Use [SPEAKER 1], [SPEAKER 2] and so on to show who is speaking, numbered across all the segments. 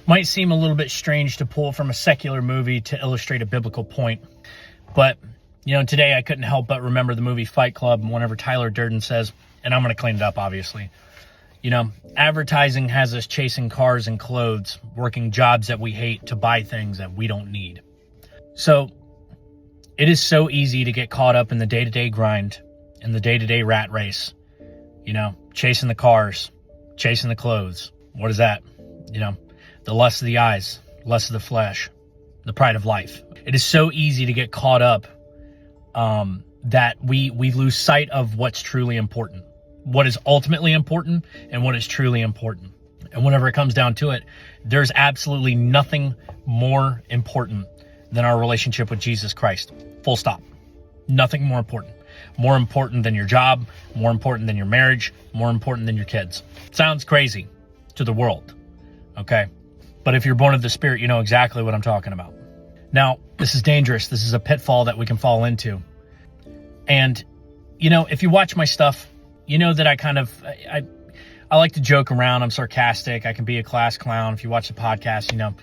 [SPEAKER 1] Might seem a little bit strange to pull from a secular movie to illustrate a biblical point, but today I couldn't help but remember the movie Fight Club, and whenever Tyler Durden says, and I'm going to clean it up obviously, advertising has us chasing cars and clothes, working jobs that we hate to buy things that we don't need. So it is so easy to get caught up in the day-to-day grind, in the day-to-day rat race, chasing the cars, chasing the clothes. What is that? The lust of the eyes, lust of the flesh, the pride of life. It is so easy to get caught up that we lose sight of what's truly important, what is ultimately important and what is truly important. And whenever it comes down to it, there's absolutely nothing more important than our relationship with Jesus Christ. Full stop. Nothing more important. More important than your job, more important than your marriage, more important than your kids. Sounds crazy to the world, okay? But if you're born of the Spirit, you know exactly what I'm talking about. Now, this is dangerous. This is a pitfall that we can fall into. And, if you watch my stuff, you know that I like to joke around. I'm sarcastic. I can be a class clown. If you watch the podcast,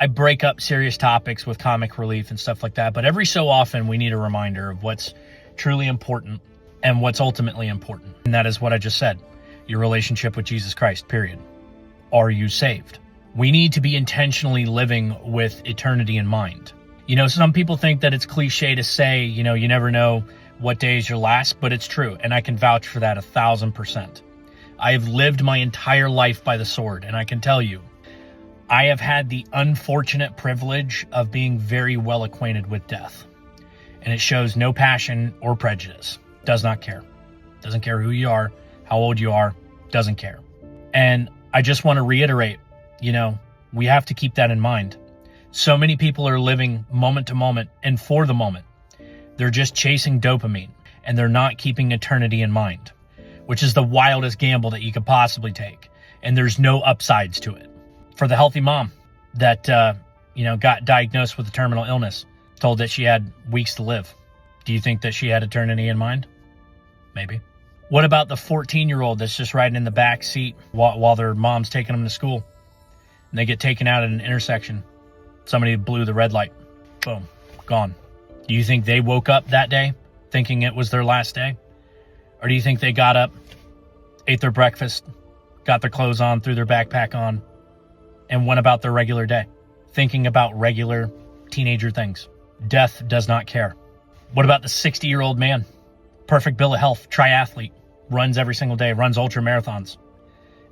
[SPEAKER 1] I break up serious topics with comic relief and stuff like that. But every so often, we need a reminder of what's truly important and what's ultimately important. And that is what I just said. Your relationship with Jesus Christ, period. Are you saved? We need to be intentionally living with eternity in mind. Some people think that it's cliche to say, you never know what day is your last, but it's true. And I can vouch for that 1,000%. I have lived my entire life by the sword. And I can tell you, I have had the unfortunate privilege of being very well acquainted with death. And it shows no passion or prejudice. Does not care. Doesn't care who you are, how old you are, doesn't care. And I just want to reiterate, we have to keep that in mind. So many people are living moment to moment and for the moment. They're just chasing dopamine and they're not keeping eternity in mind, which is the wildest gamble that you could possibly take. And there's no upsides to it. For the healthy mom that, got diagnosed with a terminal illness, told that she had weeks to live. Do you think that she had eternity in mind? Maybe. What about the 14-year-old that's just riding in the back seat while their mom's taking them to school? And they get taken out at an intersection. Somebody blew the red light. Boom. Gone. Do you think they woke up that day thinking it was their last day? Or do you think they got up, ate their breakfast, got their clothes on, threw their backpack on, and went about their regular day, thinking about regular teenager things? Death does not care. What about the 60-year-old man? Perfect bill of health, triathlete, runs every single day, runs ultra marathons.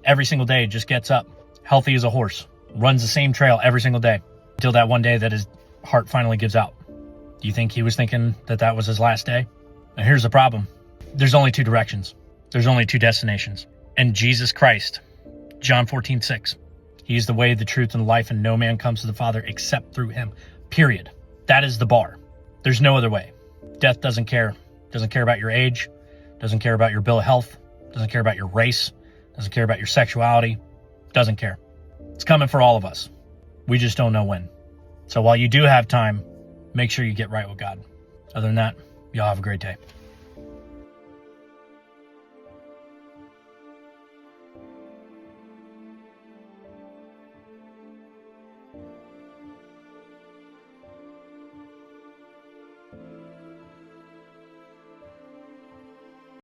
[SPEAKER 1] Every single day, just gets up, healthy as a horse, runs the same trail every single day until that one day that his heart finally gives out. Do you think he was thinking that was his last day? Now here's the problem. There's only two directions. There's only two destinations. And Jesus Christ, John 14:6, he is the way, the truth, and the life, and no man comes to the Father except through him. Period. That is the bar. There's no other way. Death doesn't care. Doesn't care about your age. Doesn't care about your bill of health. Doesn't care about your race. Doesn't care about your sexuality. Doesn't care. It's coming for all of us. We just don't know when. So while you do have time, make sure you get right with God. Other than that, y'all have a great day.